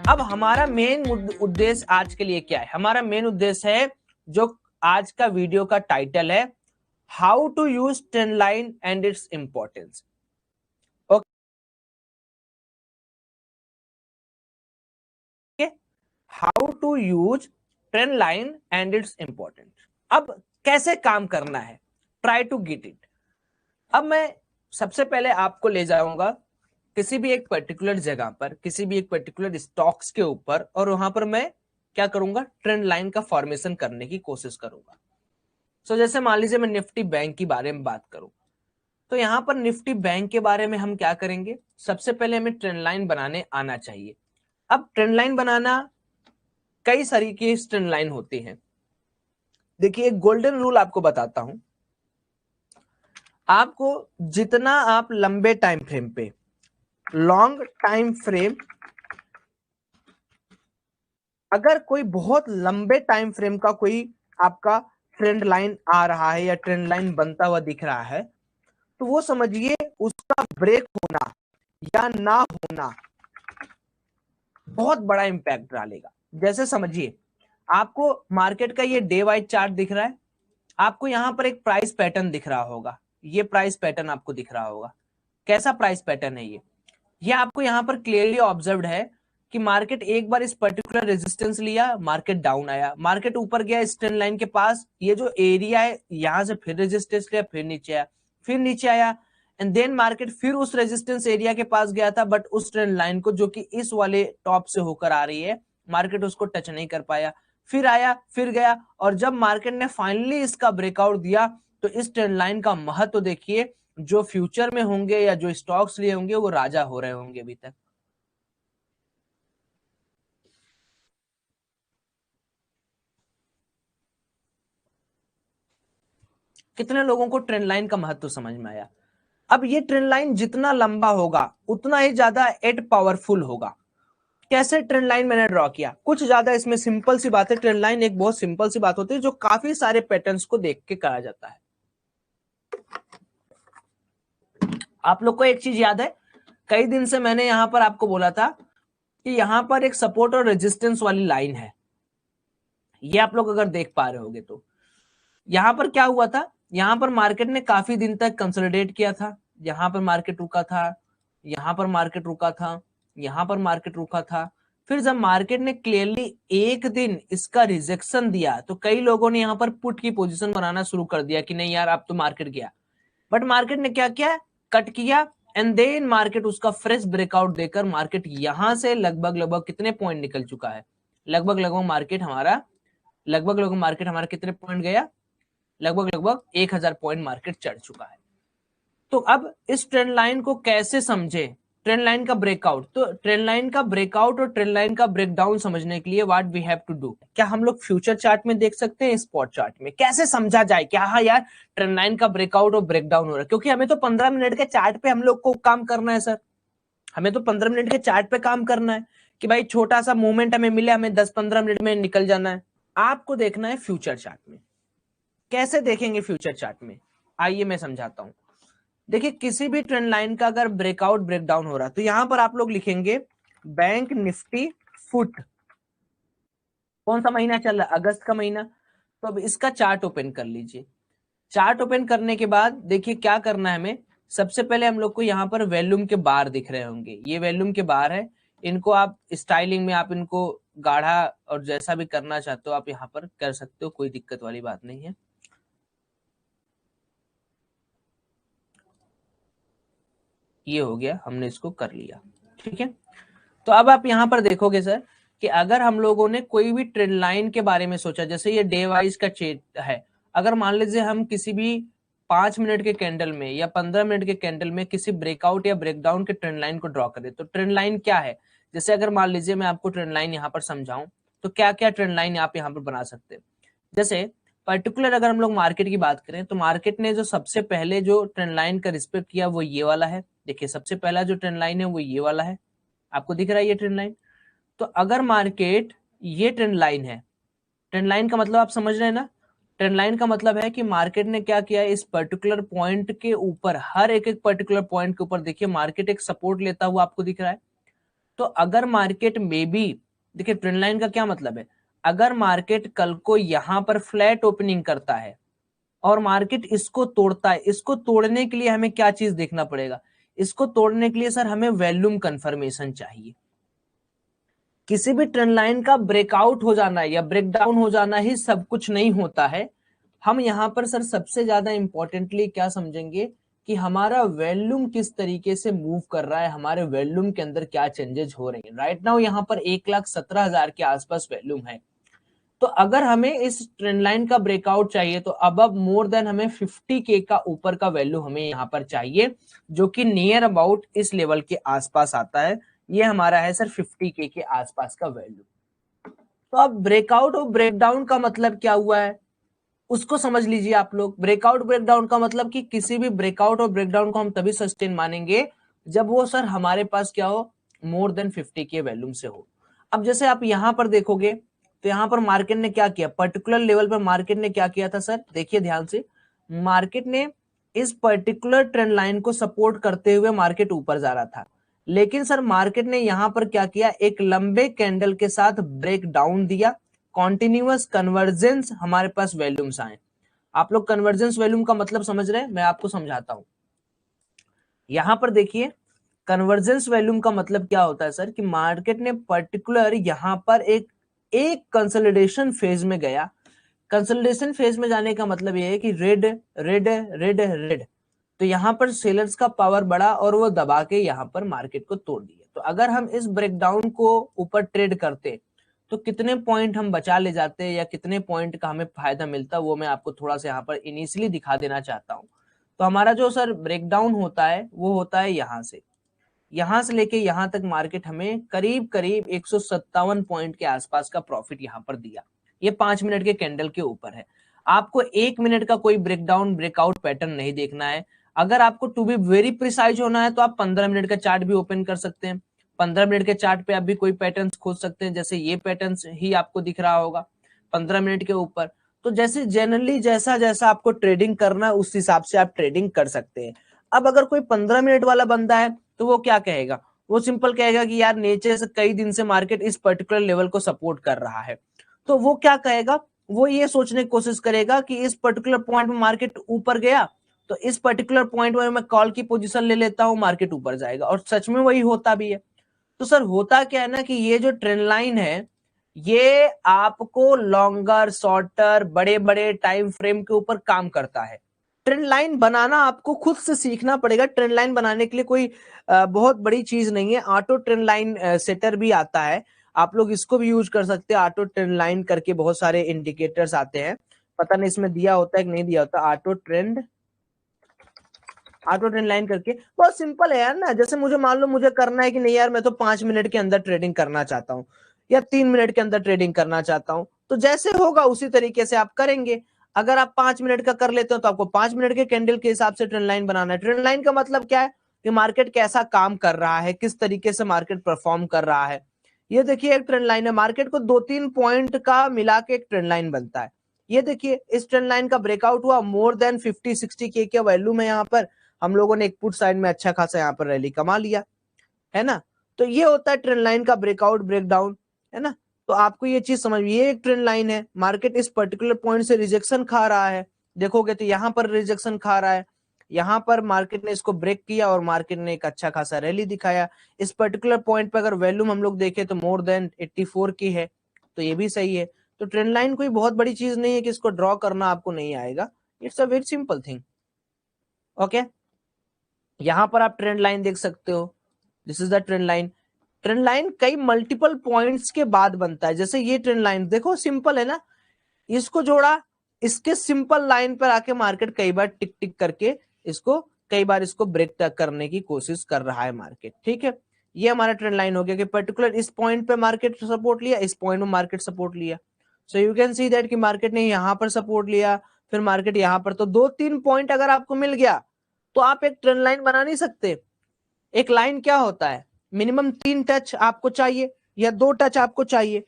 अब हमारा मेन उद्देश्य आज के लिए क्या है? हमारा मेन उद्देश्य है जो आज का वीडियो का टाइटल है, how to use trend line and its importance. Okay, how to use trend line and its importance. अब कैसे काम करना है, ट्राई टू गेट इट। अब मैं सबसे पहले आपको ले जाऊंगा किसी भी एक पर्टिकुलर जगह पर, किसी भी एक पर्टिकुलर स्टॉक्स के ऊपर, और वहां पर मैं क्या करूंगा, ट्रेंड लाइन का फॉर्मेशन करने की कोशिश करूंगा। सो जैसे मान लीजिए मैं निफ्टी बैंक के बारे में बात करूं, तो यहां पर निफ्टी बैंक के बारे में हम क्या करेंगे, सबसे पहले हमें ट्रेंड लाइन बनाने आना चाहिए। अब ट्रेंड लाइन बनाना, कई सारी की ट्रेंड लाइन होती है। देखिए एक गोल्डन रूल आपको बताता हूं, आपको जितना आप लंबे टाइम फ्रेम पे, लॉन्ग टाइम फ्रेम, अगर कोई बहुत लंबे टाइम फ्रेम का कोई आपका ट्रेंड लाइन आ रहा है या ट्रेंड लाइन बनता हुआ दिख रहा है, तो वो समझिए उसका ब्रेक होना या ना होना बहुत बड़ा इंपैक्ट डालेगा। जैसे समझिए आपको मार्केट का ये डे वाइज चार्ट दिख रहा है, आपको यहां पर एक प्राइस पैटर्न दिख रहा होगा, ये प्राइस पैटर्न आपको दिख रहा होगा। कैसा प्राइस पैटर्न है ये आपको यहां पर क्लियरली ऑब्जर्व्ड है कि मार्केट एक बार इस पर्टिकुलर रेजिस्टेंस लिया, मार्केट डाउन आया, मार्केट ऊपर गया इस ट्रेंड लाइन के पास, ये जो एरिया है यहां से फिर रेजिस्टेंस लिया, फिर नीचे आया, फिर नीचे आया, एंड देन मार्केट फिर उस रेजिस्टेंस एरिया के पास गया था, बट उस ट्रेंड लाइन को जो कि इस वाले टॉप से होकर आ रही है, मार्केट उसको टच नहीं कर पाया, फिर आया, फिर गया, और जब मार्केट ने फाइनली इसका ब्रेकआउट दिया, तो इस ट्रेंड लाइन का महत्व देखिए, जो फ्यूचर में होंगे या जो स्टॉक्स लिए होंगे वो राजा हो रहे होंगे अभी तक। कितने लोगों को ट्रेंड लाइन का महत्व समझ में आया? अब ये ट्रेंड लाइन जितना लंबा होगा उतना ही ज्यादा एट पावरफुल होगा। कैसे ट्रेंड लाइन मैंने ड्रॉ किया, कुछ ज्यादा इसमें सिंपल सी बात है। ट्रेंड लाइन एक बहुत सिंपल सी बात होती है जो काफी सारे पैटर्न्स को देख के करा जाता है। आप लोग को एक चीज याद है, कई दिन से मैंने यहां पर आपको बोला था कि यहां पर एक सपोर्ट और रेजिस्टेंस वाली लाइन है, ये आप लोग अगर देख पा रहे होगे तो यहां पर क्या हुआ था, यहां पर मार्केट ने काफी दिन तक कंसोलिडेट किया था, यहां पर मार्केट रुका था, यहां पर मार्केट रुका था, यहां पर मार्केट रुका था, फिर जब मार्केट ने क्लियरली एक दिन इसका रिजेक्शन दिया, तो कई लोगों ने यहां पर पुट की पोजीशन बनाना शुरू कर दिया कि नहीं यार अब तो मार्केट गया, बट मार्केट ने क्या किया, कट किया, एंड देन मार्केट उसका फ्रेश ब्रेकआउट देकर मार्केट यहां से लगभग लगभग कितने पॉइंट निकल चुका है, लगभग लगभग मार्केट हमारा कितने पॉइंट गया, लगभग लगभग 1000 पॉइंट मार्केट चढ़ चुका है। तो अब इस ट्रेंड लाइन को कैसे समझे, ट्रेंड लाइन का ब्रेकआउट, तो ट्रेंड लाइन का ब्रेकआउट और ट्रेंड लाइन का ब्रेकडाउन समझने के लिए what we have to do, क्या हम लोग फ्यूचर चार्ट में देख सकते हैं, स्पॉट चार्ट में कैसे समझा जाए क्या, हाँ यार ट्रेंड लाइन का ब्रेकआउट और ब्रेकडाउन हो रहा है, क्योंकि हमें तो 15 मिनट के चार्ट पे हम लोग को काम करना है सर, हमें तो 15 मिनट के चार्ट पे काम करना है कि भाई छोटा सा मूवमेंट हमें मिले, हमें 10-15 मिनट में निकल जाना है। आपको देखना है फ्यूचर चार्ट में, कैसे देखेंगे फ्यूचर चार्ट में, आइए मैं समझाता हूं। देखिए किसी भी ट्रेंड लाइन का अगर ब्रेकआउट ब्रेकडाउन हो रहा है, तो यहां पर आप लोग लिखेंगे बैंक निफ्टी फुट, कौन सा महीना चल रहा है, अगस्त का महीना, तो अब इसका चार्ट ओपन कर लीजिए। चार्ट ओपन करने के बाद देखिए क्या करना है हमें, सबसे पहले हम लोग को यहाँ पर वॉल्यूम के बार दिख रहे होंगे, ये वॉल्यूम के बार है, इनको आप स्टाइलिंग में आप इनको गाढ़ा और जैसा भी करना चाहते हो आप यहाँ पर कर सकते हो, कोई दिक्कत वाली बात नहीं है। ये हो गया, हमने इसको कर लिया, ठीक है। तो अब आप यहां पर देखोगे सर कि अगर हम लोगों ने कोई भी ट्रेंड लाइन के बारे में सोचा, जैसे ये डे वाइज का चेट है, अगर मान लीजिए हम किसी भी 5 मिनट के कैंडल में या 15 मिनट के कैंडल में किसी ब्रेकआउट या ब्रेकडाउन के ट्रेंड लाइन को ड्रॉ करें, तो ट्रेंड लाइन क्या है, जैसे अगर मान लीजिए मैं आपको ट्रेंड लाइन यहाँ पर समझाऊं, तो क्या क्या ट्रेंड लाइन आप यहाँ पर बना सकते हैं। जैसे पर्टिकुलर अगर हम लोग मार्केट की बात करें, तो मार्केट ने जो सबसे पहले जो ट्रेंड लाइन का रिस्पेक्ट किया वो ये वाला है, देखिए सबसे पहला जो ट्रेंड लाइन है वो ये वाला है, आपको दिख रहा है ये ट्रेंड लाइन। तो अगर मार्केट, ये ट्रेंड लाइन है, ट्रेंड लाइन का मतलब आप समझ रहे हैं ना, ट्रेंड लाइन का मतलब है कि मार्केट ने क्या किया, इस पर्टिकुलर पॉइंट के ऊपर, हर एक एक पर्टिकुलर पॉइंट के ऊपर देखिए मार्केट एक सपोर्ट लेता हुआ आपको दिख रहा है, तो अगर मार्केट में भी, देखिए ट्रेंड लाइन का क्या मतलब है, अगर मार्केट कल को यहां पर फ्लैट ओपनिंग करता है और मार्केट इसको तोड़ता है, इसको तोड़ने के लिए हमें क्या चीज देखना पड़ेगा, इसको तोड़ने के लिए सर हमें वॉल्यूम कंफर्मेशन चाहिए। किसी भी ट्रेंड लाइन का ब्रेकआउट हो जाना या ब्रेकडाउन हो जाना ही सब कुछ नहीं होता है। हम यहां पर सर सबसे ज्यादा इंपॉर्टेंटली क्या समझेंगे कि हमारा वॉल्यूम किस तरीके से मूव कर रहा है, हमारे वॉल्यूम के अंदर क्या चेंजेस हो रहे हैं। राइट नाउ यहाँ पर 1,17,000 के आसपास वॉल्यूम है। तो अगर हमें इस ट्रेंड लाइन का ब्रेकआउट चाहिए तो अब मोर देन हमें 50K का ऊपर का वैल्यू हमें यहाँ पर चाहिए, जो कि नियर अबाउट इस लेवल के आसपास आता है। ये हमारा है सर 50K के आसपास का वैल्यू। तो अब ब्रेकआउट और ब्रेकडाउन का मतलब क्या हुआ है उसको समझ लीजिए आप लोग। ब्रेकआउट ब्रेकडाउन का मतलब कि किसी भी ब्रेकआउट और ब्रेकडाउन को हम तभी सस्टेन मानेंगे जब वो सर हमारे पास क्या हो, मोर देन 50K वैल्यूम से हो। अब जैसे आप यहां पर देखोगे तो यहां पर मार्केट ने क्या किया, पर्टिकुलर लेवल पर मार्केट ने क्या किया था सर, देखिए ध्यान से। मार्केट ने इस पर्टिकुलर ट्रेंड लाइन को सपोर्ट करते हुए मार्केट ऊपर जा रहा था, लेकिन सर मार्केट ने यहां पर क्या किया, एक लंबे कैंडल के साथ ब्रेक डाउन दिया, कॉन्टिन्यूअस कन्वर्जेंस हमारे पास वॉल्यूम्स आए। आप लोग कन्वर्जेंस वॉल्यूम का मतलब समझ रहे हैं, मैं आपको समझाता हूं। यहां पर देखिए कन्वर्जेंस वॉल्यूम का मतलब क्या होता है सर, कि मार्केट ने पर्टिकुलर यहां पर एक कंसोलिडेशन फेज में गया। कंसोलिडेशन फेज में जाने का मतलब यह है कि रेड रेड रेड रेड, तो यहां पर सेलर्स का पावर बढ़ा और वो दबा के यहां पर मार्केट को तोड़ दिया। तो अगर हम इस ब्रेकडाउन को ऊपर ट्रेड करते तो कितने पॉइंट हम बचा ले जाते या कितने पॉइंट का हमें फायदा मिलता, वो मैं आपको थोड़ा सा यहाँ पर इनिशियली दिखा देना चाहता हूँ। तो हमारा जो सर ब्रेकडाउन होता है वो होता है यहां से लेके यहां तक मार्केट हमें करीब करीब 157 पॉइंट के आसपास का प्रॉफिट यहां पर दिया। ये 5 मिनट के कैंडल के ऊपर है। आपको 1 मिनट का कोई ब्रेकडाउन ब्रेकआउट पैटर्न नहीं देखना है। अगर आपको टू बी वेरी प्रिसाइज होना है तो आप 15 मिनट का चार्ट भी ओपन कर सकते हैं। 15 मिनट के चार्ट पे आप भी कोई पैटर्न खोज सकते हैं, जैसे ये पैटर्न ही आपको दिख रहा होगा 15 मिनट के ऊपर। तो जैसे जनरली जैसा जैसा आपको ट्रेडिंग करना है उस हिसाब से आप ट्रेडिंग कर सकते हैं। अब अगर कोई 15 मिनट वाला बंदा है तो वो क्या कहेगा, वो सिंपल कहेगा कि यार नीचे से कई दिन से मार्केट इस पर्टिकुलर लेवल को सपोर्ट कर रहा है, तो वो क्या कहेगा, वो ये सोचने की कोशिश करेगा कि इस पर्टिकुलर पॉइंट में मार्केट ऊपर गया तो इस पर्टिकुलर पॉइंट में मैं कॉल की पोजीशन ले लेता हूं, मार्केट ऊपर जाएगा। और सच में वही होता भी है। तो सर होता क्या है ना कि ये जो ट्रेंड लाइन है ये आपको लॉन्गर शॉर्टर बड़े बड़े टाइम फ्रेम के ऊपर काम करता है। ट्रेंड लाइन बनाना आपको खुद से सीखना पड़ेगा। ट्रेंड लाइन बनाने के लिए कोई बहुत बड़ी चीज नहीं है। ऑटो ट्रेंड लाइन सेटर भी आता है, आप लोग इसको भी यूज कर सकते हैं। ऑटो ट्रेंड लाइन करके बहुत सारे इंडिकेटर्स आते हैं, पता नहीं इसमें दिया होता है कि नहीं दिया होता। ऑटो ट्रेंड लाइन करके बहुत सिंपल है यार ना। जैसे मुझे मान लो मुझे करना है कि नहीं यार मैं तो 5 मिनट के अंदर ट्रेडिंग करना चाहता हूँ या 3 मिनट के अंदर ट्रेडिंग करना चाहता हूँ, तो जैसे होगा उसी तरीके से आप करेंगे। अगर आप 5 मिनट का कर लेते हो तो आपको 5 मिनट के कैंडल के हिसाब से ट्रेंड लाइन बनाना है। ट्रेंड लाइन का मतलब क्या है कि मार्केट कैसा काम कर रहा है, किस तरीके से मार्केट परफॉर्म कर रहा है। ये देखिए एक ट्रेंड लाइन है, मार्केट को 2-3 पॉइंट का मिला के एक ट्रेंड लाइन बनता है। ये देखिए इस ट्रेंड लाइन का ब्रेकआउट हुआ, मोर देन 50-60K के वैल्यू में यहाँ पर हम लोगों ने एक पुट साइड में अच्छा खासा यहाँ पर रैली कमा लिया है ना। तो ये होता है ट्रेंड लाइन का ब्रेकआउट ब्रेकडाउन, है ना। तो आपको ये चीज समझ, ये एक ट्रेंड लाइन है, मार्केट इस पर्टिकुलर पॉइंट से रिजेक्शन खा रहा है, देखोगे तो यहाँ पर रिजेक्शन खा रहा है, यहाँ पर मार्केट ने इसको ब्रेक किया और मार्केट ने एक अच्छा खासा रैली दिखाया। इस पर्टिकुलर पॉइंट पे अगर वैल्यूम हम लोग देखें तो मोर देन 84 की है, तो ये भी सही है। तो ट्रेंड लाइन कोई बहुत बड़ी चीज नहीं है कि इसको ड्रॉ करना आपको नहीं आएगा, it's a very simple thing. Okay, यहां पर आप ट्रेंड लाइन देख सकते हो, this is the trend line. Trend line कई मल्टीपल पॉइंट्स के बाद बनता है। जैसे ये ट्रेंड लाइन देखो सिंपल है ना, इसको जोड़ा, इसके सिंपल लाइन पर आके मार्केट कई बार टिक टिक करके इसको कई बार इसको ब्रेक करने की कोशिश कर रहा है मार्केट। ठीक है, ये हमारा ट्रेंड लाइन हो गया कि पर्टिकुलर इस पॉइंट पे मार्केट सपोर्ट लिया, इस पॉइंट में मार्केट सपोर्ट लिया। So you can see that कि मार्केट ने यहां पर सपोर्ट लिया, फिर मार्केट यहां पर, तो 2-3 पॉइंट अगर आपको मिल गया तो आप एक ट्रेंड लाइन बना नहीं सकते। एक लाइन क्या होता है, मिनिमम 3 टच आपको चाहिए या 2 टच आपको चाहिए,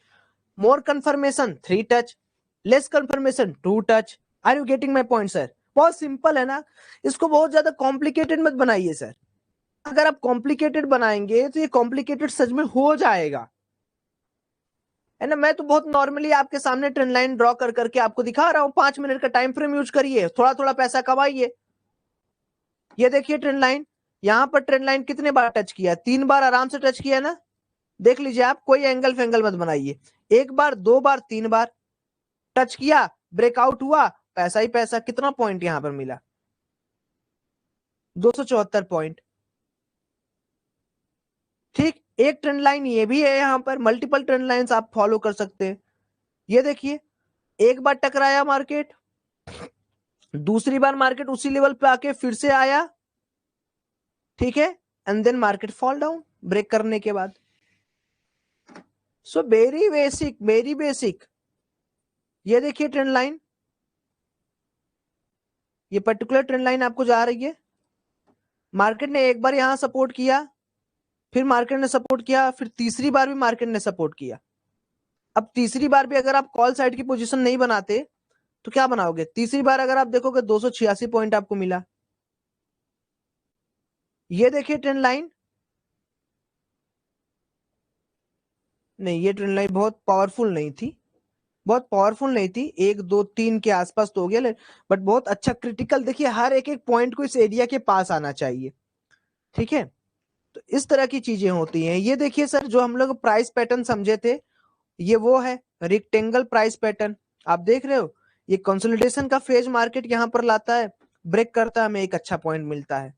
more confirmation 3 touch, less confirmation 2 touch. Are you getting my point sir? बहुत सिंपल है ना, इसको बहुत ज्यादा कॉम्प्लिकेटेड मत बनाइए सर। अगर आप कॉम्प्लिकेटेड बनाएंगे तो ये कॉम्प्लिकेटेड सच में हो जाएगा, है ना। मैं तो बहुत नॉर्मली आपके सामने ट्रेंड लाइन ड्रॉ कर करके आपको दिखा रहा हूं। 5 मिनट का टाइम फ्रेम यूज करिए, थोड़ा थोड़ा पैसा कमाइए। ये देखिए ट्रेंड लाइन, यहां पर ट्रेंड लाइन कितने बार टच किया? 3 बार आराम से टच किया ना। देख लीजिए आप, कोई एंगल फेंगल मत बनाइए। 1 बार, 2 बार, 3 बार टच किया, ब्रेकआउट हुआ, पैसा ही पैसा। कितना पॉइंट यहां पर मिला? 274 पॉइंट। ठीक, एक ट्रेंड लाइन ये भी है, यहां पर मल्टीपल ट्रेंड लाइंस आप फॉलो कर सकते हैं। ये देखिए, एक बार टकराया मार्केट, दूसरी बार मार्केट उसी लेवल पे आके फिर से आया, ठीक है, and then market fall down break करने के बाद। So very basic, very basic. ये देखिए ट्रेंड लाइन, ये पर्टिकुलर ट्रेंड लाइन आपको जा रही है। मार्केट ने एक बार यहां सपोर्ट किया, फिर मार्केट ने सपोर्ट किया, फिर तीसरी बार भी मार्केट ने सपोर्ट किया। अब तीसरी बार भी अगर आप कॉल साइड की पोजीशन नहीं बनाते तो क्या बनाओगे? तीसरी बार अगर आप देखोगे 286 पॉइंट आपको मिला। ये देखिए ट्रेंड लाइन, नहीं ये ट्रेंड लाइन बहुत पावरफुल नहीं थी, बहुत पावरफुल नहीं थी। 1 2 3 के आसपास तो हो गया, बट बहुत अच्छा क्रिटिकल। देखिए हर एक एक पॉइंट को इस एरिया के पास आना चाहिए, ठीक है। तो इस तरह की चीजें होती हैं। ये देखिए सर, जो हम लोग प्राइस पैटर्न समझे थे, ये वो है रेक्टेंगल प्राइस पैटर्न। आप देख रहे हो, ये कंसोलिडेशन का फेज मार्केट यहां पर लाता है, ब्रेक करता है, हमें एक अच्छा पॉइंट मिलता है।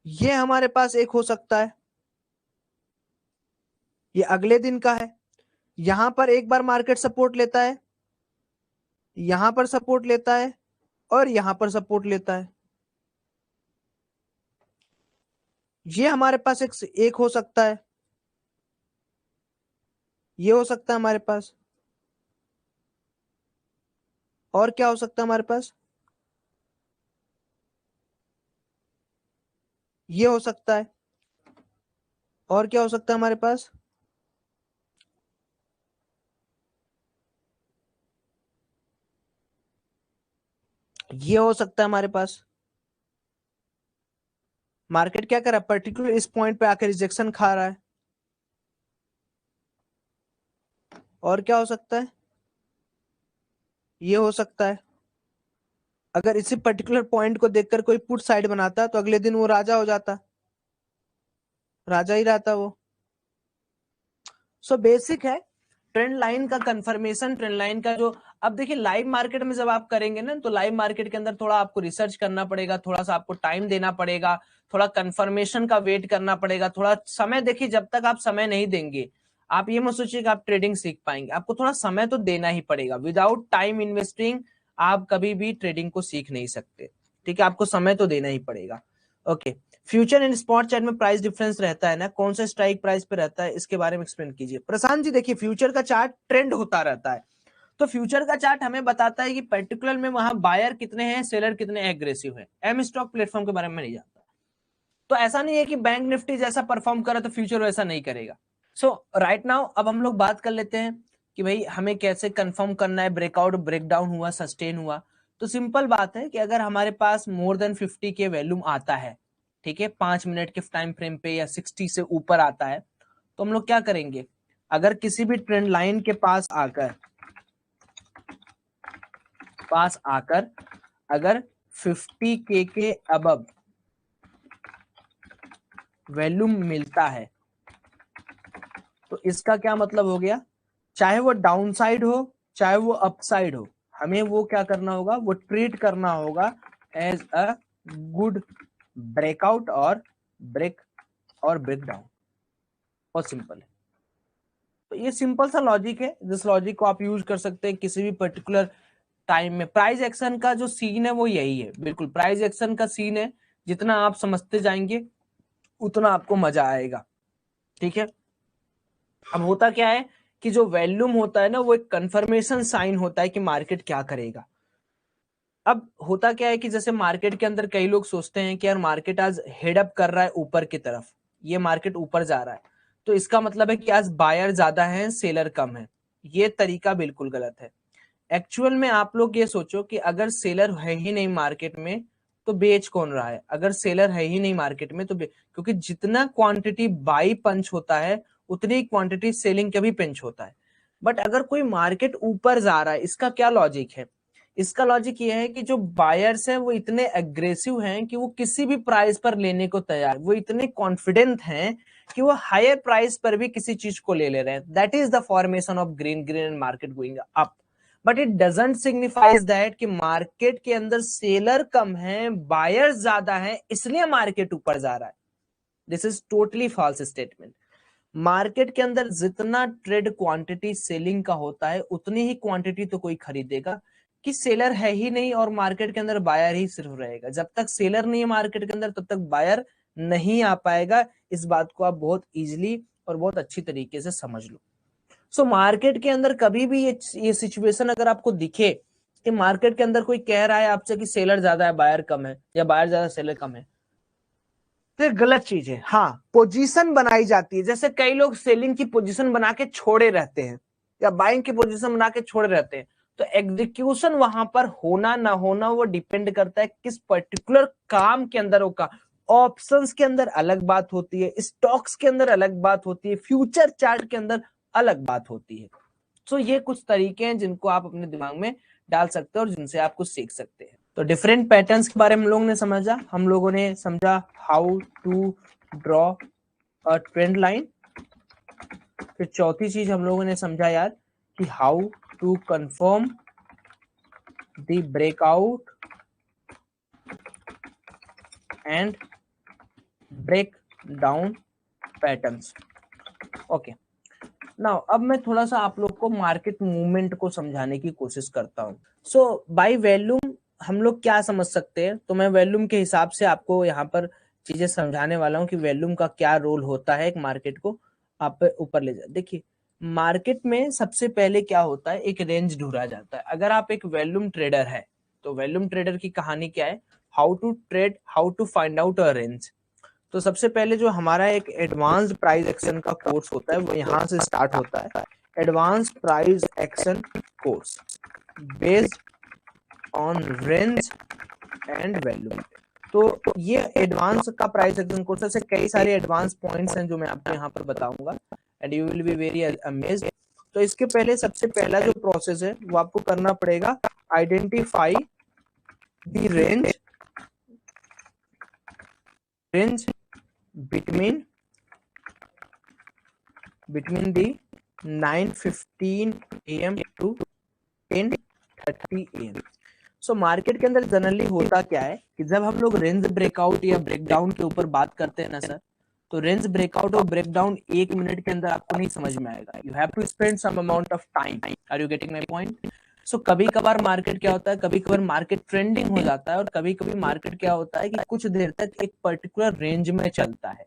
ये हमारे पास एक हो सकता है, ये अगले दिन का है। यहां पर एक बार मार्केट सपोर्ट लेता है, यहां पर सपोर्ट लेता है, और यहां पर सपोर्ट लेता है। ये हमारे पास एक हो सकता है, ये हो सकता है हमारे पास। और क्या हो सकता है हमारे पास? ये हो सकता है। और क्या हो सकता है हमारे पास? ये हो सकता है हमारे पास। मार्केट क्या कर रहा है? पर्टिकुलर इस पॉइंट पे आकर रिजेक्शन खा रहा है। और क्या हो सकता है? ये हो सकता है, अगर इसी पर्टिकुलर पॉइंट को देखकर कोई पुट साइड बनाता तो अगले दिन वो राजा हो जाता, राजा ही रहता वो। सो बेसिक है ट्रेंड लाइन का कंफर्मेशन, ट्रेंड लाइन का जो, अब देखिए लाइव मार्केट में जब आप करेंगे ना, तो लाइव मार्केट के अंदर थोड़ा आपको रिसर्च करना पड़ेगा, थोड़ा सा आपको टाइम देना पड़ेगा, थोड़ा कंफर्मेशन का वेट करना पड़ेगा, थोड़ा समय। देखिए जब तक आप समय नहीं देंगे, आप ये मत सोचिए कि आप ट्रेडिंग सीख पाएंगे। आपको थोड़ा समय तो देना ही पड़ेगा। विदाउट टाइम इन्वेस्टिंग आप कभी भी ट्रेडिंग को सीख नहीं सकते, ठीक है। आपको समय तो देना ही पड़ेगा। Okay, future and spot chart में प्राइस डिफरेंस रहता है ना, कौन सा स्ट्राइक प्राइस पे रहता है, इसके बारे में एक्सप्लेन कीजिए प्रशांत जी। देखिए फ्यूचर का चार्ट ट्रेंड होता रहता है, तो फ्यूचर का चार्ट हमें बताता है कि पर्टिकुलर में वहां बायर कितने हैं, सेलर कितने एग्रेसिव है। एम स्टॉक प्लेटफॉर्म के बारे में नहीं जानता, तो ऐसा नहीं है कि बैंक निफ्टी जैसा परफॉर्म करे तो फ्यूचर वैसा नहीं करेगा। सो राइट नाउ अब हम लोग बात कर लेते हैं कि भाई हमें कैसे कंफर्म करना है ब्रेकआउट, ब्रेकडाउन हुआ, सस्टेन हुआ। तो सिंपल बात है कि अगर हमारे पास मोर देन 50 के वैल्यूम आता है, ठीक है, 5 मिनट के टाइम फ्रेम पे, या 60 से ऊपर आता है, तो हम लोग क्या करेंगे? अगर किसी भी ट्रेंड लाइन के पास आकर अगर 50 के अबव वैल्यूम मिलता है, तो इसका क्या मतलब हो गया? चाहे वो डाउन साइड हो, चाहे वो अप साइड हो, हमें वो क्या करना होगा? वो ट्रीट करना होगा एज अ गुड ब्रेकआउट और ब्रेक डाउन। बहुत सिंपल है। तो ये सिंपल सा लॉजिक है, जिस लॉजिक को आप यूज कर सकते हैं किसी भी पर्टिकुलर टाइम में। प्राइस एक्शन का जो सीन है वो यही है, बिल्कुल प्राइस एक्शन का सीन है। जितना आप समझते जाएंगे उतना आपको मजा आएगा, ठीक है। अब होता क्या है कि जो वैल्यूम होता है ना, वो एक कंफर्मेशन साइन होता है कि मार्केट क्या करेगा। अब होता क्या है कि जैसे मार्केट के अंदर कई लोग सोचते हैं कि यार मार्केट आज हेड अप कर रहा है ऊपर की तरफ, ये मार्केट ऊपर जा रहा है, तो इसका मतलब है कि आज बायर ज्यादा है, सेलर कम है। ये तरीका बिल्कुल गलत है। एक्चुअल में आप लोग ये सोचो कि अगर सेलर है ही नहीं मार्केट में, तो बेच कौन रहा है? अगर सेलर है ही नहीं मार्केट में तो क्योंकि जितना क्वांटिटी बाई पंच होता है उतनी क्वांटिटी सेलिंग का भी पंच होता है। बट अगर कोई मार्केट ऊपर जा रहा है, इसका क्या लॉजिक है? इसका लॉजिक ये है कि जो बायर्स हैं वो इतने एग्रेसिव हैं कि वो किसी भी प्राइस पर लेने को तैयार, वो इतने कॉन्फिडेंट हैं कि वो हायर प्राइस पर भी किसी चीज को ले रहे हैं। That is the formation of green and market going up. But it doesn't signifies that कि मार्केट के अंदर सेलर कम है, बायर्स ज्यादा है, इसलिए मार्केट ऊपर जा रहा है। This is totally false statement. Market के अंदर जितना ट्रेड क्वांटिटी सेलिंग का होता है उतनी ही क्वांटिटी तो कोई खरीदेगा, कि सेलर है ही नहीं और मार्केट के अंदर बायर ही सिर्फ रहेगा। जब तक सेलर नहीं है मार्केट के अंदर तब तक बायर नहीं आ पाएगा। इस बात को आप बहुत इजीली और बहुत अच्छी तरीके से समझ लो। सो मार्केट के अंदर कभी भी ये सिचुएशन अगर आपको दिखे कि मार्केट के अंदर कोई कह रहा है आपसे कि सेलर ज्यादा है बायर कम है, या बायर ज्यादा सेलर कम है, तो गलत चीज है। हाँ, पोजीशन बनाई जाती है, जैसे कई लोग सेलिंग की पोजीशन बना के छोड़े रहते हैं या बाइंग की पोजीशन बना के छोड़े रहते हैं, तो एग्जीक्यूशन वहां पर होना ना होना वो डिपेंड करता है किस पर्टिकुलर काम के अंदर होगा। ऑप्शंस के अंदर अलग बात होती है, स्टॉक्स के अंदर अलग बात होती है, फ्यूचर चार्ट के अंदर अलग बात होती है। सो ये कुछ तरीके हैं जिनको आप अपने दिमाग में डाल सकते हो और जिनसे आप कुछ सीख सकते हैं। तो डिफरेंट पैटर्न्स के बारे में हम लोगों ने समझा। हम लोगों ने समझा how to draw a trend line. फिर चौथी चीज हम लोगों ने समझा यार कि how to confirm the breakout and break down patterns. Okay, now अब मैं थोड़ा सा आप लोग को मार्केट मूवमेंट को समझाने की कोशिश करता हूँ। सो बाय वॉल्यूम हम लोग क्या समझ सकते हैं, तो मैं वॉल्यूम के हिसाब से आपको यहाँ पर चीजें समझाने वाला हूँ कि वॉल्यूम का क्या रोल होता है एक मार्केट को आप ऊपर ले जाए। देखिए, मार्केट में सबसे पहले क्या होता है, एक रेंज ढूंढा जाता है। अगर आप एक वॉल्यूम ट्रेडर है तो वॉल्यूम ट्रेडर की कहानी क्या है, how to trade, how to find out a range. तो सबसे पहले जो हमारा एक एडवांस प्राइस एक्शन का कोर्स होता है वो यहाँ से स्टार्ट होता है। Advance price action course based on range and value. तो ये एडवांस का प्राइस एक्शन कोर्स है, कई सारे एडवांस पॉइंट्स हैं जो मैं आपको यहाँ पर बताऊंगा and you will be very amazed. तो इसके पहले सबसे पहला जो प्रोसेस है वो आपको करना पड़ेगा, identify the range between the 9:15 AM to 10:30 AM। So market के अंदर जनरली होता क्या है कि जब हम लोग रेंज ब्रेकआउट या ब्रेकडाउन के ऊपर बात करते हैं ना सर, तो रेंज ब्रेकआउट और ब्रेकडाउन 1 मिनट के अंदर आपको नहीं समझ में आएगा। You have to spend some amount of time. Are you getting my point? So कभी कभार मार्केट क्या होता है, कभी कभार मार्केट ट्रेंडिंग हो जाता है और कभी कभी मार्केट क्या होता है कि कुछ देर तक एक पर्टिकुलर रेंज में चलता है,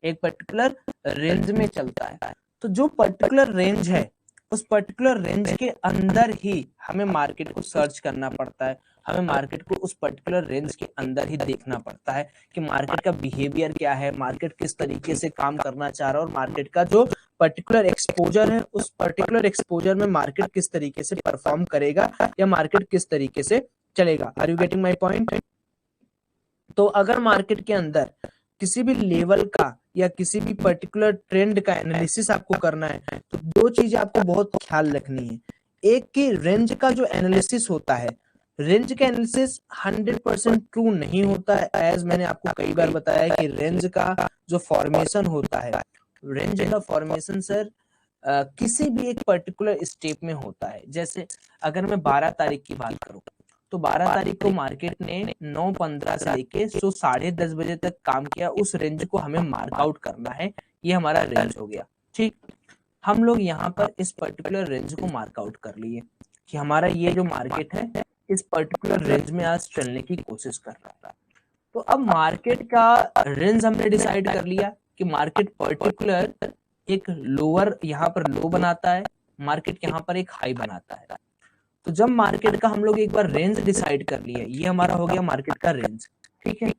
एक पर्टिकुलर रेंज में चलता है। तो जो पर्टिकुलर रेंज है उस पर्टिकुलर रेंज के अंदर ही हमें मार्केट को सर्च करना पड़ता है, हमें मार्केट को उस पर्टिकुलर रेंज के अंदर ही देखना पड़ता है कि मार्केट का बिहेवियर क्या है, मार्केट किस तरीके से काम करना चाह रहा है और मार्केट का जो पर्टिकुलर एक्सपोजर है उस पर्टिकुलर एक्सपोजर में मार्केट किस तरीके से परफॉर्म करेगा या मार्केट किस तरीके से चलेगा। Are you getting my point? तो अगर मार्केट के अंदर किसी भी लेवल का या किसी भी पर्टिकुलर ट्रेंड का एनालिसिस आपको करना है तो दो चीजें आपको बहुत ख्याल रखनी है। एक कि रेंज का जो एनालिसिस होता है, रेंज का एनालिसिस 100% ट्रू नहीं होता है। एज मैंने आपको कई बार बताया कि रेंज का जो फॉर्मेशन होता है, रेंज का फॉर्मेशन सर किसी भी एक पर्टिकुलर स्टेप में होता है। जैसे अगर मैं 12 तारीख की बात करूं तो 12 तारीख को मार्केट ने 9:15 से लेके 10:30 बजे तक काम किया। उस रेंज को हमें मार्कआउट करना है, ये हमारा रेंज हो गया। ठीक, हम लोग यहाँ पर इस पर्टिकुलर रेंज को मार्कआउट कर लिए कि हमारा ये जो मार्केट है इस पर्टिकुलर रेंज में आज चलने की कोशिश कर रहा है। तो अब मार्केट का रेंज हमने डिसाइड कर लिया कि मार्केट पर्टिकुलर एक लोअर यहाँ पर लो बनाता है, मार्केट यहाँ पर एक हाई बनाता है। तो जब मार्केट का हम लोग एक बार रेंज डिसाइड कर लिया, ये हमारा हो गया मार्केट का रेंज। ठीक है,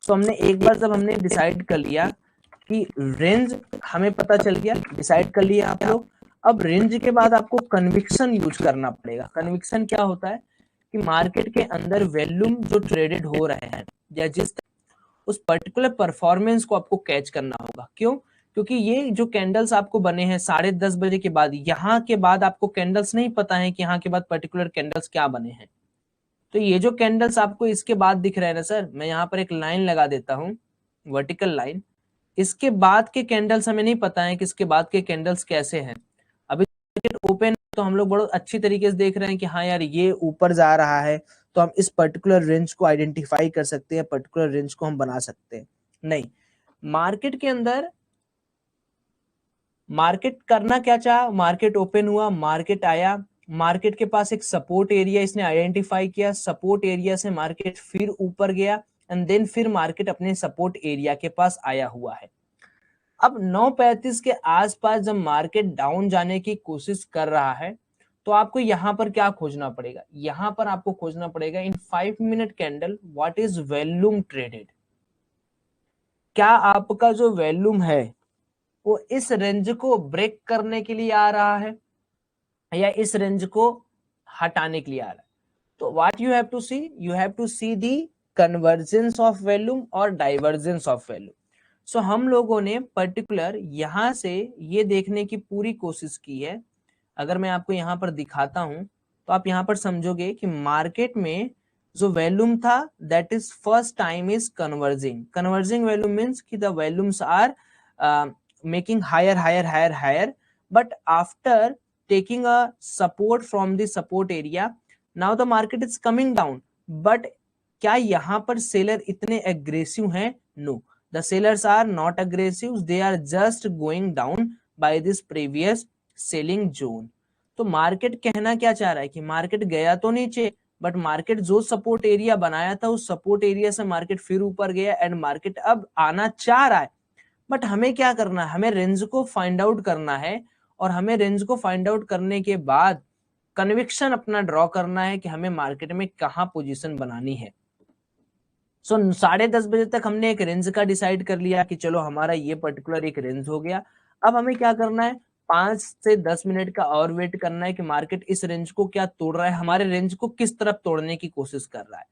तो हमने एक बार जब हमने डिसाइड कर लिया कि रेंज हमें पता चल गया, डिसाइड कर लिया आप लोग। अब रेंज के बाद आपको कन्विक्शन यूज करना पड़ेगा। कन्विक्शन क्या होता है कि मार्केट के अंदर वॉल्यूम जो ट्रेडेड हो रहे हैं या जिस उस पर्टिकुलर परफॉर्मेंस को आपको कैच करना होगा। क्यों? क्योंकि ये जो कैंडल्स आपको बने हैं 10:30 बजे के बाद, यहाँ के बाद आपको कैंडल्स नहीं पता है कि यहाँ के बाद पर्टिकुलर कैंडल्स क्या बने हैं। तो ये जो कैंडल्स आपको इसके बाद दिख रहे हैं ना सर, मैं यहाँ पर एक लाइन लगा देता हूँ, वर्टिकल लाइन। इसके बाद के कैंडल्स हमें नहीं पता है कि इसके बाद के कैंडल्स कैसे हैं। अभी ओपन तो हम लोग बहुत अच्छी तरीके से देख रहे हैं कि हाँ यार ये ऊपर जा रहा है, तो हम इस पर्टिकुलर रेंज को आइडेंटिफाई कर सकते हैं, पर्टिकुलर रेंज को हम बना सकते हैं। नहीं, मार्केट के अंदर मार्केट करना क्या चाहा, मार्केट ओपन हुआ, मार्केट आया, मार्केट के पास एक सपोर्ट एरिया इसने आइडेंटिफाई किया, सपोर्ट एरिया से मार्केट फिर ऊपर गया एंड देन फिर मार्केट अपने सपोर्ट एरिया के पास आया हुआ है। अब 9:35 के आसपास जब मार्केट डाउन जाने की कोशिश कर रहा है तो आपको यहां पर क्या खोजना पड़ेगा, यहां पर आपको खोजना पड़ेगा इन 5 minute candle what is volume traded. क्या आपका जो वॉल्यूम है वो इस रेंज को ब्रेक करने के लिए आ रहा है या इस रेंज को हटाने के लिए आ रहा है। तो what you have to see, you have to see the convergence of volume और डाइवर्जेंस ऑफ वॉल्यूम। सो हम लोगों ने पर्टिकुलर यहां से ये देखने की पूरी कोशिश की है। अगर मैं आपको यहाँ पर दिखाता हूं तो आप यहाँ पर समझोगे कि मार्केट में जो वॉल्यूम था that is first time is converging. Converging volume means कि the volumes are making higher, but after taking a support from the support area, now the market is coming down. But क्या यहाँ पर seller इतने aggressive हैं? No, the sellers are not aggressive, they are just going down by this previous selling zone. तो market कहना क्या चाह रहा है कि मार्केट गया तो नीचे, बट मार्केट जो सपोर्ट एरिया बनाया था उस सपोर्ट एरिया से मार्केट फिर ऊपर गया एंड मार्केट अब आना चाह रहा है। बट हमें क्या करना है, हमें रेंज को फाइंड आउट करना है और हमें रेंज को फाइंड आउट करने के बाद कन्विक्शन अपना ड्रॉ करना है कि हमें मार्केट में कहां पोजीशन बनानी है। सो 10:30 बजे तक हमने एक रेंज का डिसाइड कर लिया कि चलो हमारा ये पर्टिकुलर एक रेंज हो गया। अब हमें क्या करना है, 5 से 10 मिनट का और वेट करना है कि मार्केट इस रेंज को क्या तोड़ रहा है, हमारे रेंज को किस तरफ तोड़ने की कोशिश कर रहा है।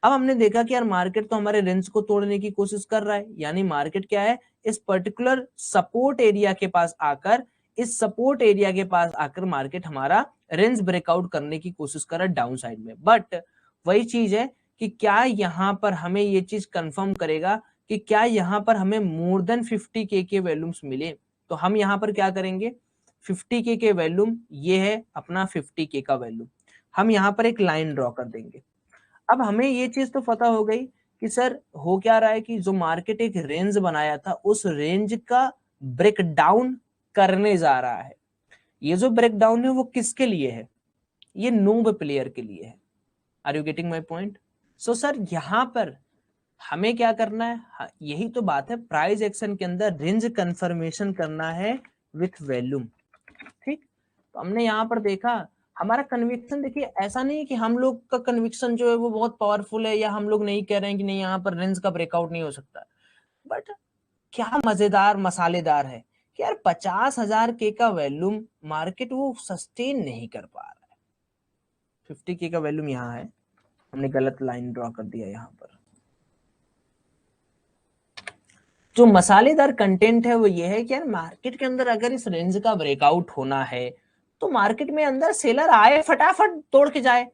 अब हमने देखा कि यार मार्केट तो हमारे रेंज को तोड़ने की कोशिश कर रहा है, यानी मार्केट क्या है, इस पर्टिकुलर सपोर्ट एरिया के पास आकर, इस सपोर्ट एरिया के पास आकर मार्केट हमारा रेंज ब्रेकआउट करने की कोशिश कर रहा है डाउन साइड में। बट वही चीज है कि क्या यहाँ पर हमें ये चीज कंफर्म करेगा कि क्या यहाँ पर हमें मोर देन 50K के वॉल्यूम्स मिले। तो हम यहाँ पर क्या करेंगे, 50K के वॉल्यूम ये है अपना 50K का वॉल्यूम, हम यहाँ पर एक लाइन ड्रॉ कर देंगे। अब हमें ये चीज तो पता हो गई कि सर हो क्या रहा है कि जो मार्केट एक रेंज बनाया था उस रेंज का ब्रेक डाउन करने जा रहा है। ये जो ब्रेक डाउन है वो किसके लिए है, ये नूब प्लेयर के लिए है। Are you getting my point? So sir यहाँ पर हमें क्या करना है, यही तो बात है, प्राइस एक्शन के अंदर रेंज कंफर्मेशन करना है विथ वॉल्यूम। ठीक, तो हमने यहाँ पर देखा हमारा कन्विक्शन, देखिए ऐसा नहीं है कि हम लोग का कन्विक्शन जो है वो बहुत पावरफुल है या हम लोग नहीं कह रहे हैं कि नहीं यहाँ पर रेंज का ब्रेकआउट नहीं हो सकता। बट क्या मजेदार मसालेदार है कि यार 50,000 का वॉल्यूम मार्केट वो सस्टेन नहीं कर पा रहा है। 50K का वॉल्यूम यहाँ है, हमने गलत लाइन ड्रॉ कर दिया यहाँ पर। जो मसालेदार कंटेंट है वो ये है कि यार मार्केट के अंदर अगर इस रेंज का ब्रेकआउट होना है तो मार्केट में अंदर सेलर आए फटाफट तोड़ के जाए,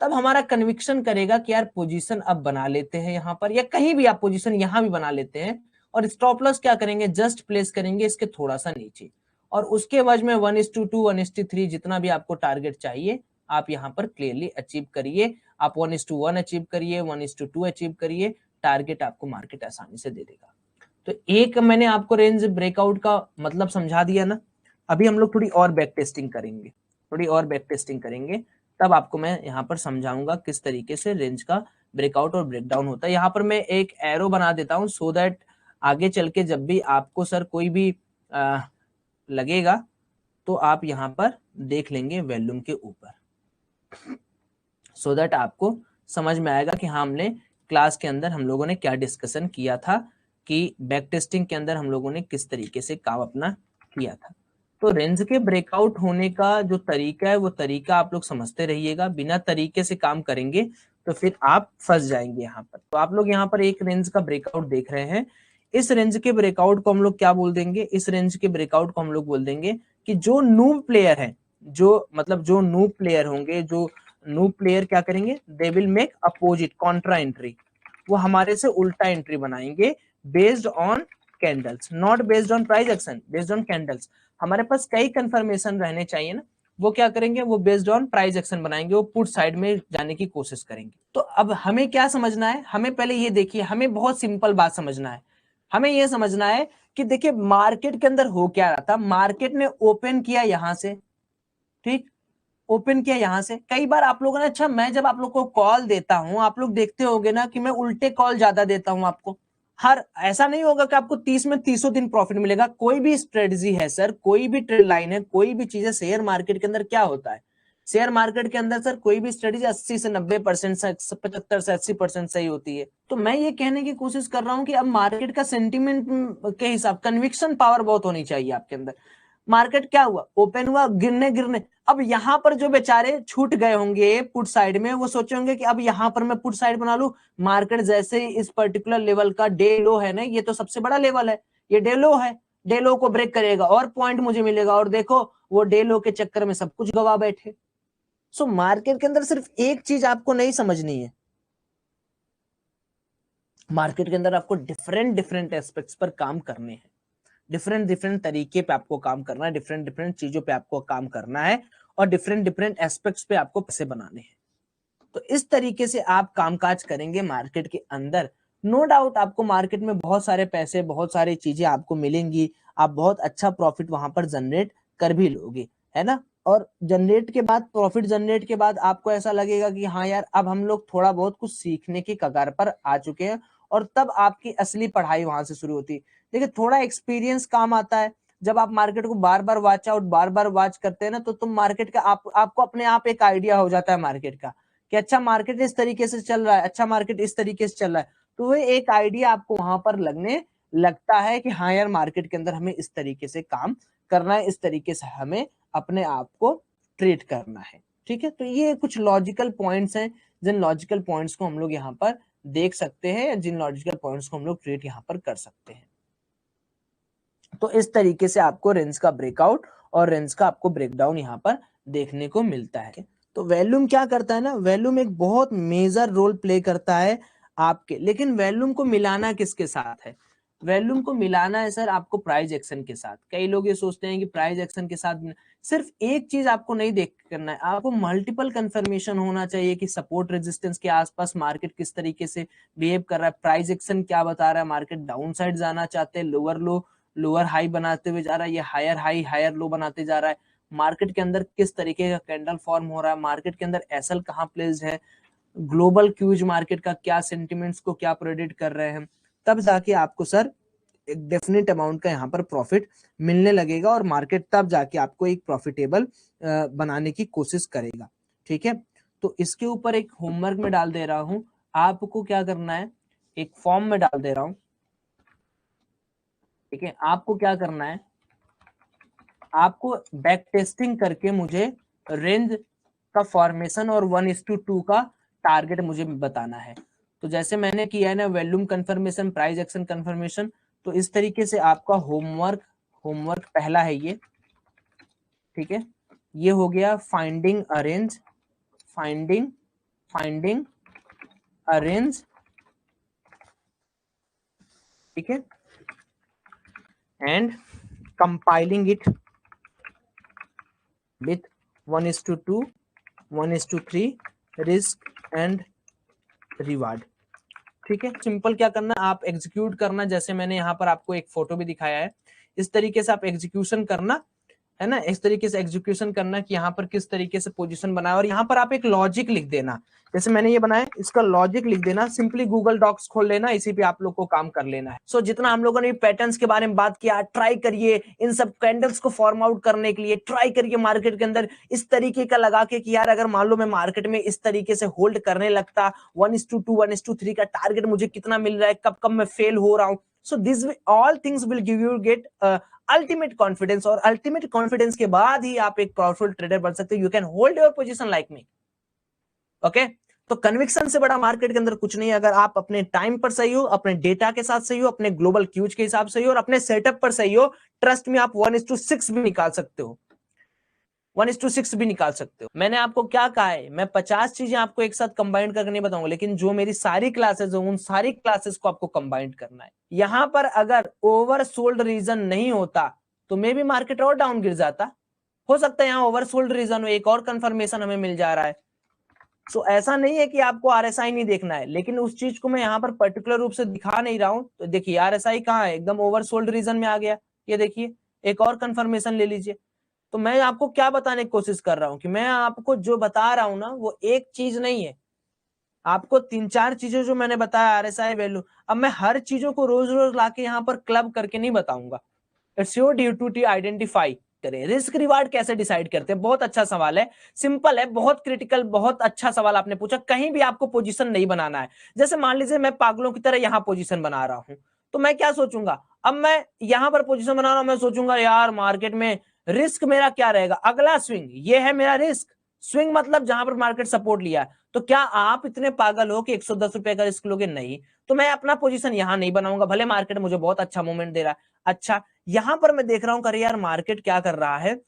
तब हमारा कन्विक्शन करेगा कि यार पोजीशन अब बना लेते हैं यहाँ पर, या कहीं भी आप पोजीशन यहाँ भी बना लेते हैं और स्टॉप लॉस क्या करेंगे, जस्ट प्लेस करेंगे इसके थोड़ा सा नीचे, और उसके वजह में 1:2 1:3 जितना भी आपको टारगेट चाहिए आप यहाँ पर क्लियरली अचीव करिए। आप 1:1 अचीव करिए, 1:2 अचीव करिए, टारगेट आपको मार्केट आसानी से दे देगा। तो एक मैंने आपको रेंज ब्रेकआउट का मतलब समझा दिया ना। अभी हम लोग थोड़ी और बैक टेस्टिंग करेंगे, तब आपको मैं यहाँ पर समझाऊंगा किस तरीके से रेंज का ब्रेकआउट और ब्रेकडाउन होता है। यहाँ पर मैं एक एरो बना देता हूँ सो दैट आगे चल के जब भी आपको सर कोई भी लगेगा तो आप यहाँ पर देख लेंगे वॉल्यूम के ऊपर, सो दैट आपको समझ में आएगा कि हाँ हमने क्लास के अंदर हम लोगों ने क्या डिस्कशन किया था, कि बैक टेस्टिंग के अंदर हम लोगों ने किस तरीके से काम अपना किया था। तो रेंज के ब्रेकआउट होने का जो तरीका है वो तरीका आप लोग समझते रहिएगा, बिना तरीके से काम करेंगे तो फिर आप फंस जाएंगे यहाँ पर। तो आप लोग यहाँ पर एक रेंज का ब्रेकआउट देख रहे हैं, इस रेंज के ब्रेकआउट को हम लोग क्या बोल देंगे, इस रेंज के ब्रेकआउट को हम लोग बोल देंगे कि जो नूब प्लेयर है, जो मतलब जो नूब प्लेयर होंगे, जो नूब प्लेयर क्या करेंगे, they will make opposite Contra entry, वो हमारे से उल्टा एंट्री बनाएंगे based on candles, not based on price action, based on candles. हमारे पास कई कंफर्मेशन रहने चाहिए ना, वो क्या करेंगे, वो बेस्ड ऑन प्राइस एक्शन बनाएंगे, वो पुट साइड में जाने की कोशिश करेंगे। तो अब हमें क्या समझना है, हमें पहले ये देखिए, हमें बहुत सिंपल बात समझना है, हमें ये समझना है कि देखिए मार्केट के अंदर हो क्या रहा था, मार्केट ने ओपन किया यहां से, ठीक, ओपन किया यहां से। कई बार आप लोगों ने, अच्छा मैं जब आप लोग को कॉल देता हूं, आप लोग देखते होंगे ना कि मैं उल्टे कॉल ज्यादा देता हूं आपको। हर ऐसा नहीं होगा कि आपको 30 में 30 दिन प्रॉफिट मिलेगा, कोई भी स्ट्रेटजी है सर, कोई भी ट्रेड लाइन है, कोई भी चीज है, शेयर मार्केट के अंदर क्या होता है, शेयर मार्केट के अंदर सर कोई भी स्ट्रेटजी 80 से 90%, 75 से 80% सही होती है। तो मैं ये कहने की कोशिश कर रहा हूं कि अब मार्केट का सेंटिमेंट के हिसाब, कन्विक्शन पावर बहुत होनी चाहिए आपके अंदर। मार्केट क्या हुआ, ओपन हुआ, गिरने गिरने, अब यहां पर जो बेचारे छूट गए होंगे पुट साइड में, वो सोचे होंगे कि अब यहां पर मैं पुट साइड बना लूं, मार्केट जैसे इस पर्टिकुलर लेवल का डे लो है ना, ये तो सबसे बड़ा लेवल है, ये डे लो है, डे लो को ब्रेक करेगा और पॉइंट मुझे मिलेगा, और देखो वो डे लो के चक्कर में सब कुछ गवा बैठे। सो मार्केट के अंदर सिर्फ एक चीज आपको नहीं समझनी है, मार्केट के अंदर आपको डिफरेंट डिफरेंट एस्पेक्ट्स पर काम करने हैं, डिफरेंट डिफरेंट तरीके पे आपको काम करना है, डिफरेंट डिफरेंट चीजों पे आपको काम करना है, और डिफरेंट डिफरेंट एस्पेक्ट्स पे आपको पैसे बनाने हैं। तो इस तरीके से आप कामकाज करेंगे मार्केट के अंदर, नो डाउट आपको मार्केट में बहुत सारे पैसे, बहुत सारी चीजें आपको मिलेंगी, आप बहुत अच्छा प्रॉफिट वहां पर जनरेट कर भी लोगे, है ना। और जनरेट के बाद, प्रॉफिट जनरेट के बाद आपको ऐसा लगेगा कि हाँ यार अब हम लोग थोड़ा बहुत कुछ सीखने की कगार पर आ चुके हैं, और तब आपकी असली पढ़ाई वहां से शुरू होती है। देखिए थोड़ा एक्सपीरियंस काम आता है, जब आप मार्केट को बार बार वॉच आउट, बार बार वॉच करते हैं ना, तो तुम मार्केट का आपको अपने आप एक आइडिया हो जाता है मार्केट का, कि अच्छा मार्केट इस तरीके से चल रहा है, अच्छा मार्केट इस तरीके से चल रहा है, तो वो एक आइडिया आपको वहां पर लगने लगता है कि हाँ यार मार्केट के अंदर हमें इस तरीके से काम करना है, इस तरीके से हमें अपने आप को ट्रीट करना है, ठीक है। तो ये कुछ लॉजिकल पॉइंट्स हैं, जिन लॉजिकल पॉइंट्स को हम लोग यहाँ पर देख सकते हैं, जिन लॉजिकल पॉइंट्स को हम लोग ट्रीट यहाँ पर कर सकते हैं। तो इस तरीके से आपको रेंज का ब्रेकआउट और रेंज का आपको ब्रेकडाउन यहाँ पर देखने को मिलता है। तो वॉल्यूम क्या करता है ना, वॉल्यूम एक बहुत मेजर रोल प्ले करता है आपके, लेकिन वॉल्यूम को मिलाना किसके साथ है, वॉल्यूम को मिलाना है सर आपको प्राइस एक्शन के साथ। कई लोग ये सोचते हैं कि प्राइस एक्शन के साथ सिर्फ एक चीज आपको नहीं देख करना है, आपको मल्टीपल कंफर्मेशन होना चाहिए कि सपोर्ट रेजिस्टेंस के आसपास मार्केट किस तरीके से बिहेव कर रहा है, प्राइस एक्शन क्या बता रहा है, मार्केट डाउन साइड जाना चाहते हैं, लोअर लो लोअर हाई बनाते हुए जा रहा है, ये हायर हाई हायर लो बनाते जा रहा है, मार्केट के अंदर किस तरीके का कैंडल फॉर्म हो रहा है, मार्केट के अंदर एसएल कहाँ प्लेस्ड है, ग्लोबल क्यूज मार्केट का क्या सेंटिमेंट्स को क्या प्रेडिक्ट कर रहे हैं, तब जाके आपको सर एक डेफिनेट अमाउंट का यहाँ पर प्रॉफिट मिलने लगेगा, और मार्केट तब जाके आपको एक प्रॉफिटेबल बनाने की कोशिश करेगा, ठीक है। तो इसके ऊपर एक होमवर्क में डाल दे रहा हूं, आपको क्या करना है, एक फॉर्म में डाल दे रहा हूं, ठीक है। आपको क्या करना है, आपको बैक टेस्टिंग करके मुझे रेंज का फॉर्मेशन और 1:2 का टारगेट मुझे बताना है। तो जैसे मैंने किया है ना, volume confirmation, price action confirmation, तो इस तरीके से आपका होमवर्क पहला है ये, ठीक है। ये हो गया फाइंडिंग अरेंज, फाइंडिंग अरेंज, ठीक है, and compiling it with 1:2, 1:3 risk and reward, ठीक है। सिंपल क्या करना, आप एग्जीक्यूट करना, जैसे मैंने यहाँ पर आपको एक फोटो भी दिखाया है, इस तरीके से आप एग्जीक्यूशन करना, है ना, इस तरीके से एग्जीक्यूशन करना कि यहाँ पर किस तरीके से पोजीशन बनाए, और यहाँ पर आप एक लॉजिक लिख देना, जैसे मैंने ये बनाया, इसका लॉजिक लिख देना, सिंपली गूगल डॉक्स खोल लेना, इसी पे आप लोग को काम कर लेना है। सो जितना हम लोगों ने पैटर्न्स के बारे में बात किया, ट्राई करिए इन सब कैंडल्स को फॉर्म आउट करने के लिए, ट्राई करिए मार्केट के अंदर इस तरीके का लगा के कि यार अगर मान लो मैं मार्केट में इस तरीके से होल्ड करने लगता, 1:2, 1:3 का टारगेट मुझे कितना मिल रहा है, कब कब मैं फेल हो रहा हूँ। So this all things will give you get ultimate confidence, और अल्टीमेट कॉन्फिडेंस के बाद ही आप एक पावरफुल ट्रेडर बन सकते हो। You can hold your position like me. Okay, तो कन्विक्शन से बड़ा मार्केट के अंदर कुछ नहीं है। अगर आप अपने टाइम पर सही हो, अपने डेटा के साथ सही हो, अपने ग्लोबल क्यूज के हिसाब से सही हो और अपने सेटअप पर सही हो, ट्रस्ट में आप 1:6 भी निकाल सकते हो, 1:6 भी निकाल सकते हो। मैंने आपको क्या कहा है, मैं 50 चीजें आपको एक साथ कंबाइन करके नहीं बताऊंगा, लेकिन जो मेरी सारी क्लासेस है उन सारी क्लासेस को आपको कंबाइन करना है। यहां पर अगर ओवरसोल्ड रीजन नहीं होता तो मे भी मार्केट और डाउन गिर जाता, हो सकता है यहां ओवरसोल्ड रीजन हो, एक और कंफर्मेशन हमें मिल जा रहा है। सो ऐसा नहीं है कि आपको आरएसआई नहीं देखना है, लेकिन उस चीज को मैं यहां पर पर्टिकुलर रूप से दिखा नहीं रहा हूं। तो देखिए आरएसआई कहां है, एकदम ओवरसोल्ड रीजन में आ गया, ये देखिए एक और कंफर्मेशन ले लीजिए। तो मैं आपको क्या बताने की कोशिश कर रहा हूं कि मैं आपको जो बता रहा हूं ना वो एक चीज नहीं है, आपको 3-4 चीजें जो मैंने बताया आरएसआई वैल्यू, अब मैं हर चीजों को रोज रोज लाके यहाँ पर क्लब करके नहीं बताऊंगा। It's your duty to identify करें। रिस्क रिवार्ड कैसे डिसाइड करते हैं, बहुत अच्छा सवाल है, सिंपल है, बहुत क्रिटिकल, बहुत अच्छा सवाल आपने पूछा। कहीं भी आपको पोजीशन नहीं बनाना है। जैसे मान लीजिए मैं पागलों की तरह यहाँ पोजीशन बना रहा हूं, तो मैं क्या सोचूंगा, अब मैं यहां पर पोजीशन बना रहा हूं, मैं सोचूंगा यार मार्केट में रिस्क मेरा क्या रहेगा, अगला स्विंग ये है मेरा रिस्क। स्विंग मतलब जहां पर मार्केट सपोर्ट लिया है। तो क्या आप इतने पागल हो कि 110 रुपए का रिस्क लोगे? नहीं। तो मैं अपना पोजीशन यहां नहीं बनाऊंगा, भले मार्केट मुझे बहुत अच्छा मूवमेंट दे रहा है। अच्छा, यहां पर मैं देख रहा हूं यार मार्केट क्या कर रहा है,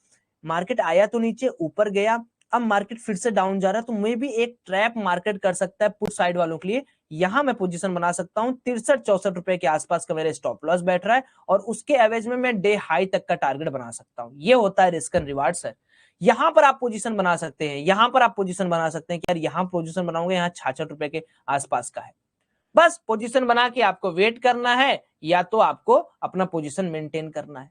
मार्केट आया तो नीचे, ऊपर गया, अब मार्केट फिर से डाउन जा रहा है, तो मैं भी एक ट्रैप मार्केट कर सकता है पुट साइड वालों के लिए। यहां मैं पोजीशन बना सकता हूं, 63-64 रुपए के आसपास का मेरा स्टॉप लॉस बैठ रहा है, और उसके एवरेज में मैं डे हाई तक का टारगेट बना सकता हूं। ये होता है रिस्क एंड रिवार्ड सर। यहां पर आप पोजीशन बना सकते हैं, यहां पर आप पोजीशन बना सकते हैं कि यार यहां पोजीशन बनाऊंगा, यहाँ 66 रुपए के आसपास का है। बस पोजीशन बना के आपको वेट करना है, या तो आपको अपना पोजीशन मेंटेन करना है।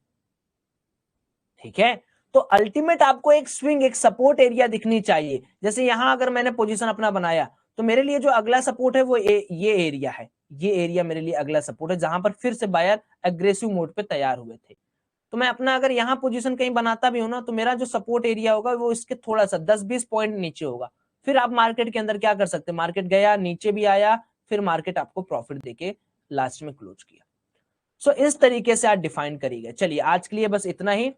ठीक है, तो अल्टीमेट आपको एक स्विंग, एक सपोर्ट एरिया दिखनी चाहिए। जैसे यहां अगर मैंने पोजीशन अपना बनाया, तो मेरे लिए जो अगला सपोर्ट है वो ये एरिया है, ये एरिया मेरे लिए अगला सपोर्ट है, जहां पर फिर से बायर एग्रेसिव मोड पे तैयार हुए थे। तो मैं अपना अगर यहाँ पोजीशन कहीं बनाता भी हूं ना, तो मेरा जो सपोर्ट एरिया होगा वो इसके थोड़ा सा 10-20 पॉइंट नीचे होगा। फिर आप मार्केट के अंदर क्या कर सकते हैं, मार्केट गया नीचे भी आया, फिर मार्केट आपको प्रॉफिट देके लास्ट में क्लोज किया। सो इस तरीके से आप डिफाइन करिएगा। चलिए आज के लिए बस इतना ही।